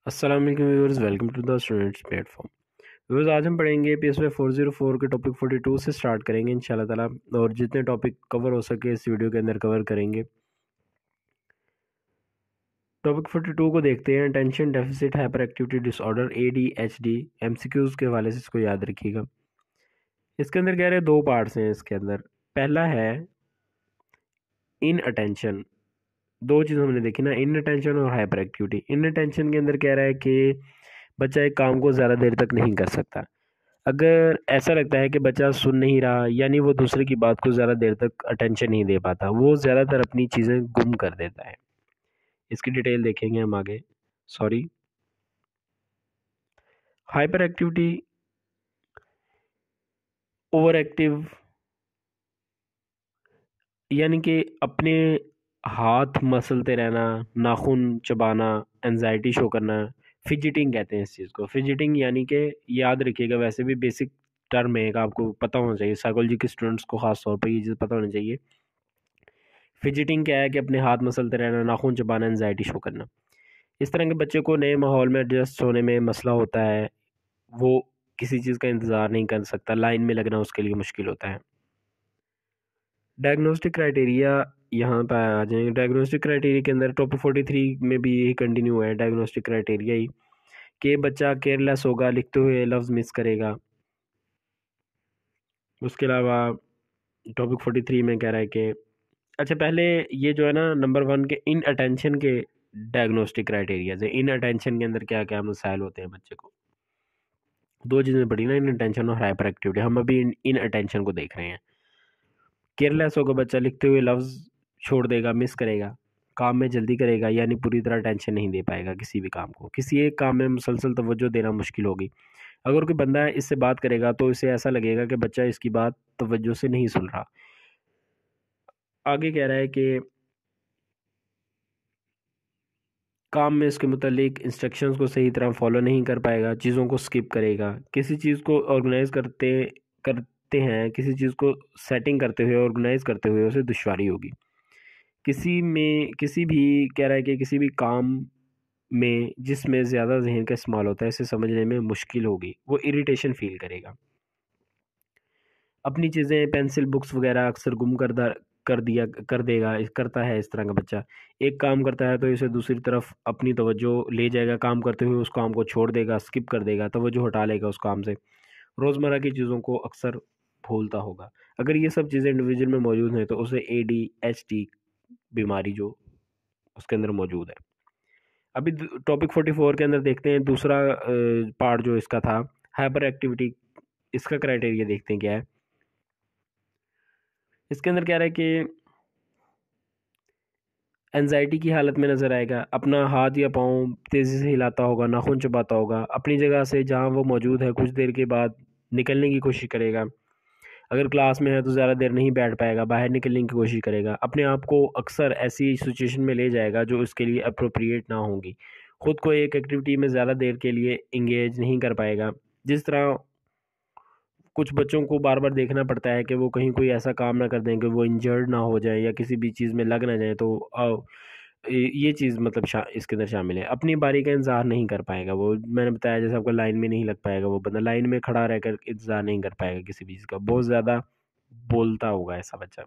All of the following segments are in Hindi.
अस्सलाम वालेकुम viewers, welcome to the students platform. Viewers, आज हम पढ़ेंगे PSY 404 के टॉपिक 42 से स्टार्ट करेंगे इंशाल्लाह ताला, और जितने टॉपिक कवर हो सके इस वीडियो के अंदर कवर करेंगे। टॉपिक 42 को देखते हैं। Attention deficit hyper activity disorder ADHD। MCQs के हवाले से इसको याद रखिएगा। इसके अंदर कह रहे हैं दो पार्ट्स हैं इसके अंदर। पहला है इन अटेंशन। दो चीज़ हमने देखी ना, इन अटेंशन और हाइपर एक्टिविटी। इन अटेंशन के अंदर कह रहा है कि बच्चा एक काम को ज़्यादा देर तक नहीं कर सकता। अगर ऐसा लगता है कि बच्चा सुन नहीं रहा, यानी वो दूसरे की बात को ज़्यादा देर तक अटेंशन नहीं दे पाता, वो ज़्यादातर अपनी चीज़ें गुम कर देता है। इसकी डिटेल देखेंगे हम आगे। Sorry, hyper activity, over active, यानी कि अपने हाथ मसलते रहना, नाखून चबाना, एनजाइटी शो करना। फिजिटिंग कहते हैं इस चीज़ को। फिजिटिंग यानी कि, याद रखिएगा, वैसे भी बेसिक टर्म है, आपको पता होना चाहिए, साइकोलॉजी के स्टूडेंट्स को खास तौर पर ये चीज़ पता होनी चाहिए। फिजिटिंग क्या है कि अपने हाथ मसलते रहना, नाखून चबाना, एनजाइटी शो करना। इस तरह के बच्चे को नए माहौल में एडजस्ट होने में मसला होता है। वो किसी चीज़ का इंतज़ार नहीं कर सकता, लाइन में लगना उसके लिए मुश्किल होता है। डायग्नोस्टिक क्राइटेरिया यहाँ पर आ जाएंगे। डायग्नोस्टिक क्राइटेरिया के अंदर टॉपिक 43 में भी यही कंटिन्यू है, डायग्नोस्टिक क्राइटेरिया ही, कि बच्चा केयरलेस होगा, लिखते हुए लफ्ज़ मिस करेगा। उसके अलावा टॉपिक 43 में कह रहा है कि, अच्छा पहले ये जो है ना, नंबर 1 के इन अटेंशन के डायग्नोस्टिक क्राइटेरियाज है। इन अटेंशन के अंदर क्या क्या मसाइल होते हैं बच्चे को। दो चीज़ें पढ़ी ना, इन अटेंशन और हाइपर एक्टिविटी। हम अभी इन अटेंशन को देख रहे हैं। केयरलेस होगा बच्चा, लिखते हुए लफ्ज़ छोड़ देगा, मिस करेगा, काम में जल्दी करेगा, यानी पूरी तरह अटेंशन नहीं दे पाएगा किसी भी काम को। किसी एक काम में मुसलसल तवज्जो देना मुश्किल होगी। अगर कोई बंदा इससे बात करेगा तो इसे ऐसा लगेगा कि बच्चा इसकी बात तवज्जो से नहीं सुन रहा। आगे कह रहा है कि काम में इसके मुतालिक इंस्ट्रक्शंस को सही तरह फॉलो नहीं कर पाएगा, चीज़ों को स्किप करेगा। किसी चीज़ को ऑर्गेनाइज करते करते हैं, किसी चीज़ को सेटिंग करते हुए, ऑर्गेनाइज करते हुए उसे दुश्वारी होगी। किसी भी कह रहा है कि किसी भी काम में जिसमें ज़्यादा जहन का इस्तेमाल होता है, इसे समझने में मुश्किल होगी, वो इरिटेशन फील करेगा। अपनी चीज़ें, पेंसिल, बुक्स वगैरह अक्सर गुम कर देगा, करता है इस तरह का बच्चा। एक काम करता है तो इसे दूसरी तरफ अपनी तवज्जो ले जाएगा, काम करते हुए उस काम को छोड़ देगा, स्किप कर देगा, तवज्जो हटा लेगा उस काम से। रोज़मर्रा की चीज़ों को अक्सर भूलता होगा। अगर ये सब चीज़ें इंडिविजुअल में मौजूद हैं तो उसे ADHD बीमारी जो उसके अंदर मौजूद है। अभी टॉपिक 44 के अंदर देखते हैं दूसरा पार्ट जो इसका था, हाइपर एक्टिविटी। इसका क्राइटेरिया देखते हैं क्या है। इसके अंदर कह रहा है कि एनजाइटी की हालत में नज़र आएगा, अपना हाथ या पाँव तेज़ी से हिलाता होगा, नाखून चबाता होगा, अपनी जगह से जहाँ वो मौजूद है कुछ देर के बाद निकलने की कोशिश करेगा। अगर क्लास में है तो ज़्यादा देर नहीं बैठ पाएगा, बाहर निकलने की कोशिश करेगा। अपने आप को अक्सर ऐसी सिचुएशन में ले जाएगा जो उसके लिए अप्रोप्रिएट ना होगी। ख़ुद को एक एक्टिविटी में ज़्यादा देर के लिए इंगेज नहीं कर पाएगा। जिस तरह कुछ बच्चों को बार बार देखना पड़ता है कि वो कहीं कोई ऐसा काम ना कर दें कि वो इंजर्ड ना हो जाए या किसी भी चीज़ में लग ना जाए, तो ये चीज़ मतलब इसके अंदर शामिल है। अपनी बारी का इंतज़ार नहीं कर पाएगा वो, मैंने बताया जैसे आपको, लाइन में नहीं लग पाएगा, वो बंदा लाइन में खड़ा रहकर इंतज़ार नहीं कर पाएगा किसी भी चीज़ का। बहुत ज़्यादा बोलता होगा ऐसा बच्चा,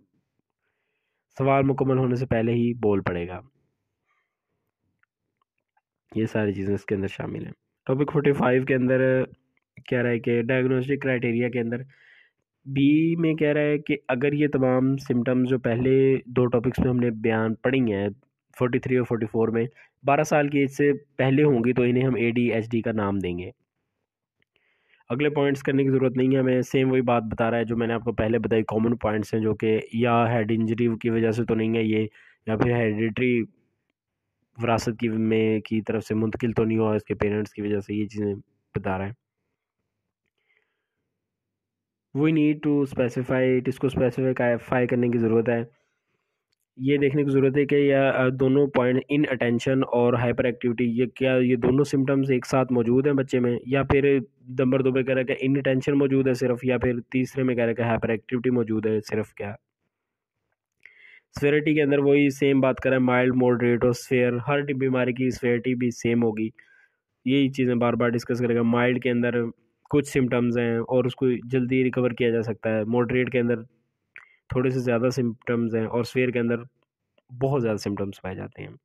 सवाल मुकम्मल होने से पहले ही बोल पड़ेगा। ये सारी चीज़ें इसके अंदर शामिल हैं। टॉपिक 45 के अंदर कह रहा है कि डायग्नोस्टिक क्राइटेरिया के अंदर बी में कह रहा है कि अगर ये तमाम सिम्टम्स जो पहले दो टॉपिक्स में हमने बयान पढ़ी हैं, 43 और 44 में, 12 साल की एज से पहले होंगी तो इन्हें हम ADHD का नाम देंगे। अगले पॉइंट्स करने की ज़रूरत नहीं है हमें, सेम वही बात बता रहा है जो मैंने आपको पहले बताई। कॉमन पॉइंट्स हैं जो कि या हेड इंजरी की वजह से तो नहीं है ये, या फिर हेरिडिटरी विरासत की तरफ से मुंतकिल तो नहीं हुआ इसके पेरेंट्स की वजह से, ये चीज़ें बता रहा है। वी नीड टू स्पेसिफाई, इसको स्पेसिफाई करने की ज़रूरत है। ये देखने की ज़रूरत है कि यह दोनों पॉइंट, इन अटेंशन और हाइपर एक्टिविटी, ये क्या ये दोनों सिम्टम्स एक साथ मौजूद हैं बच्चे में, या फिर नंबर 2 पे कह रहा है कि इन अटेंशन मौजूद है सिर्फ, या फिर तीसरे में कह रहा है कि हाइपर एक्टिविटी मौजूद है सिर्फ। क्या स्वेरिटी के अंदर वही सेम बात कर रहा है, माइल्ड, मॉडरेट और स्फेयर। हर बीमारी की स्वेरिटी भी सेम होगी। यही चीज़ें बार बार डिस्कस करेगा। माइल्ड के अंदर कुछ सिम्टम्स हैं और उसको जल्दी रिकवर किया जा सकता है। मॉडरेट के अंदर थोड़े से ज़्यादा सिम्टम्स हैं और सीवियर के अंदर बहुत ज़्यादा सिम्टम्स पाए जाते हैं।